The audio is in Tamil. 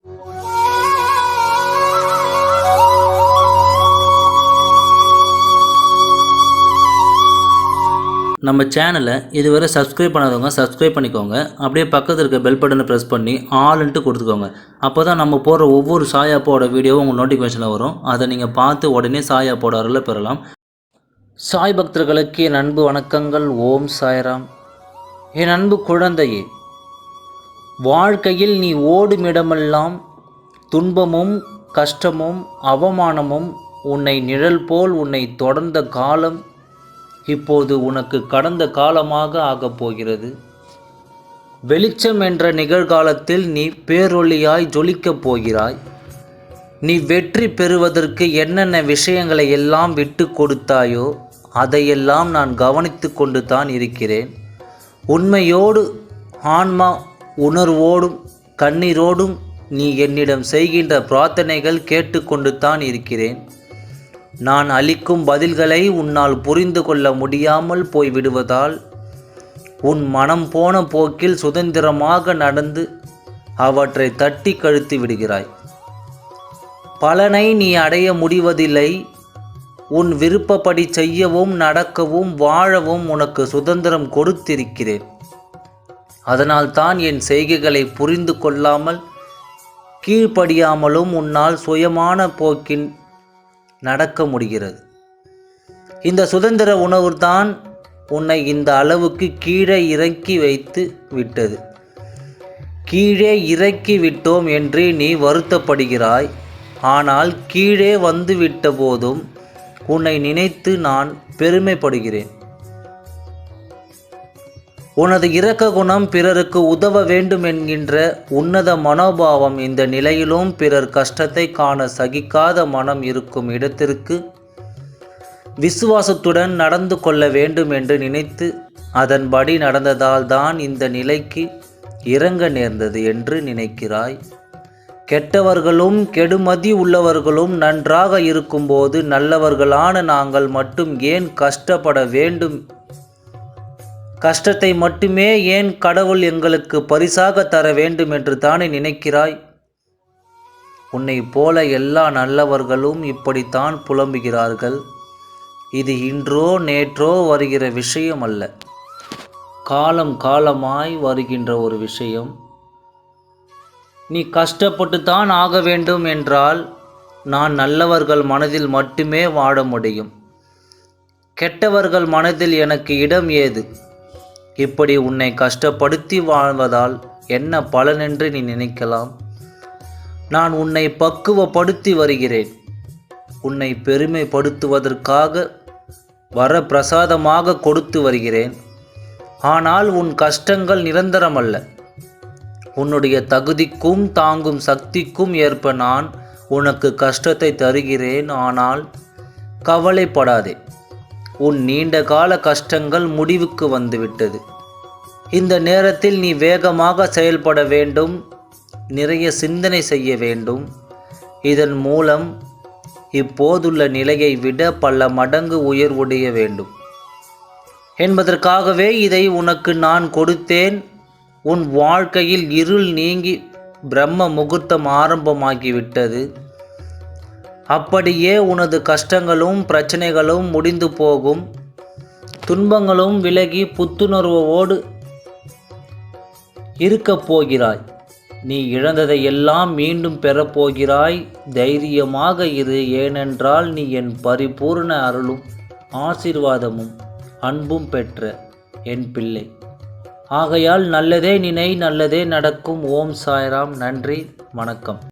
நம்ம சேனலை இதுவரை சப்ஸ்கிரைப் பண்ணாதவங்க சப்ஸ்கிரைப் பண்ணிக்கோங்க. அப்படியே பக்கத்தில் இருக்க பெல் பட்டனை ப்ரெஸ் பண்ணி ஆல்ன்ட்டு கொடுத்துக்கோங்க. அப்போ தான் நம்ம போடுற ஒவ்வொரு சாய் ஆப்போட வீடியோவும் உங்கள் நோட்டிஃபிகேஷனில் வரும். அதை நீங்கள் பார்த்து உடனே சாய் ஆப்போட அருளை பெறலாம். சாய் பக்தர்களுக்கு என் அன்பு வணக்கங்கள். ஓம் சாய்ராம். என் அன்பு குழந்தையே, வாழ்க்கையில் நீ ஓடும் இடமெல்லாம் துன்பமும் கஷ்டமும் அவமானமும் உன்னை நிழல் போல் உன்னை தொடர்ந்த காலம் இப்போது உனக்கு கடந்த காலமாக ஆகப் போகிறது. வெளிச்சம் என்ற நிகழ்காலத்தில் நீ பேரொளியாய் ஜொலிக்கப் போகிறாய். நீ வெற்றி பெறுவதற்கு என்னென்ன விஷயங்களை எல்லாம் விட்டு கொடுத்தாயோ அதையெல்லாம் நான் கவனித்து கொண்டு தான் இருக்கிறேன். உண்மையோடு ஆன்மா உணர்வோடும் கண்ணீரோடும் நீ என்னிடம் செய்கின்ற பிரார்த்தனைகள் கேட்டுக்கொண்டு தான் இருக்கிறேன். நான் அளிக்கும் பதில்களை உன்னால் புரிந்து கொள்ள முடியாமல் போய்விடுவதால் உன் மனம் போன போக்கில் சுதந்திரமாக நடந்து அவற்றை தட்டி கழித்து விடுகிறாய். பலனை நீ அடைய முடிவதில்லை. உன் விருப்பப்படி செய்யவும் நடக்கவும் வாழவும் உனக்கு சுதந்திரம் கொடுத்திருக்கிறேன். அதனால் தான் என் செய்கைகளை புரிந்து கொள்ளாமல் கீழ்ப்படியாமலும் உன்னால் சுயமான போக்கின் நடக்க முடிகிறது. இந்த சுதந்திர உணர்வு தான் உன்னை இந்த அளவுக்கு கீழே இறக்கி வைத்து விட்டது. கீழே இறக்கி விட்டோம் என்று நீ வருத்தப்படுகிறாய். ஆனால் கீழே வந்து விட்ட போதும் உன்னை நினைத்து நான் பெருமைப்படுகிறேன். உனது இரக்க குணம், பிறருக்கு உதவ வேண்டும் என்கின்ற உன்னத மனோபாவம், இந்த நிலையிலும் பிறர் கஷ்டத்தை காண சகிக்காத மனம் இருக்கும் இடத்திற்கு விசுவாசத்துடன் நடந்து கொள்ள வேண்டும் என்று நினைத்து அதன்படி நடந்ததால் தான் இந்த நிலைக்கு இறங்க நேர்ந்தது என்று நினைக்கிறாய். கெட்டவர்களும் கெடுமதி உள்ளவர்களும் நன்றாக இருக்கும்போது நல்லவர்களான நாங்கள் மட்டும் ஏன் கஷ்டப்பட வேண்டும்? கஷ்டத்தை மட்டுமே ஏன் கடவுள் எங்களுக்கு பரிசாக தர வேண்டும் என்று தானே நினைக்கிறாய்? உன்னை போல எல்லா நல்லவர்களும் இப்படித்தான் புலம்புகிறார்கள். இது இன்றோ நேற்றோ வருகிற விஷயம் அல்ல, காலம் காலமாய் வருகின்ற ஒரு விஷயம். நீ கஷ்டப்பட்டு தான் ஆக வேண்டும் என்றால் நான் நல்லவர்கள் மனதில் மட்டுமே வாழ முடியும். கெட்டவர்கள் மனதில் எனக்கு இடம் ஏது? இப்படி உன்னை கஷ்டப்படுத்தி வாழ்வதால் என்ன பலனென்று நீ நினைக்கலாம். நான் உன்னை பக்குவப்படுத்தி வருகிறேன். உன்னை பெருமைப்படுத்துவதற்காக வரப்பிரசாதமாக கொடுத்து வருகிறேன். ஆனால் உன் கஷ்டங்கள் நிரந்தரமல்ல. உன்னுடைய தகுதிக்கும் தாங்கும் சக்திக்கும் ஏற்ப நான் உனக்கு கஷ்டத்தை தருகிறேன். ஆனால் கவலைப்படாதே, உன் நீண்ட கால கஷ்டங்கள் முடிவுக்கு வந்துவிட்டது. இந்த நேரத்தில் நீ வேகமாக செயல்பட வேண்டும், நிறைய சிந்தனை செய்ய வேண்டும். இதன் மூலம் இப்போதுள்ள நிலையை விட பல மடங்கு உயர்வுடைய வேண்டும் என்பதற்காகவே இதை உனக்கு நான் கொடுத்தேன். உன் வாழ்க்கையில் இருள் நீங்கி பிரம்ம முகூர்த்தம் ஆரம்பமாகிவிட்டது. அப்படியே உனது கஷ்டங்களும் பிரச்சனைகளும் முடிந்து போகும். துன்பங்களும் விலகி புத்துணர்வோடு இருக்கப் போகிறாய். நீ இழந்ததை எல்லாம் மீண்டும் பெறப்போகிறாய். தைரியமாக இரு. ஏனென்றால் நீ என் பரிபூர்ண அருளும் ஆசீர்வாதமும் அன்பும் பெற்ற என் பிள்ளை. ஆகையால் நல்லதே நினை, நல்லதே நடக்கும். ஓம் சாய்ராம். நன்றி, வணக்கம்.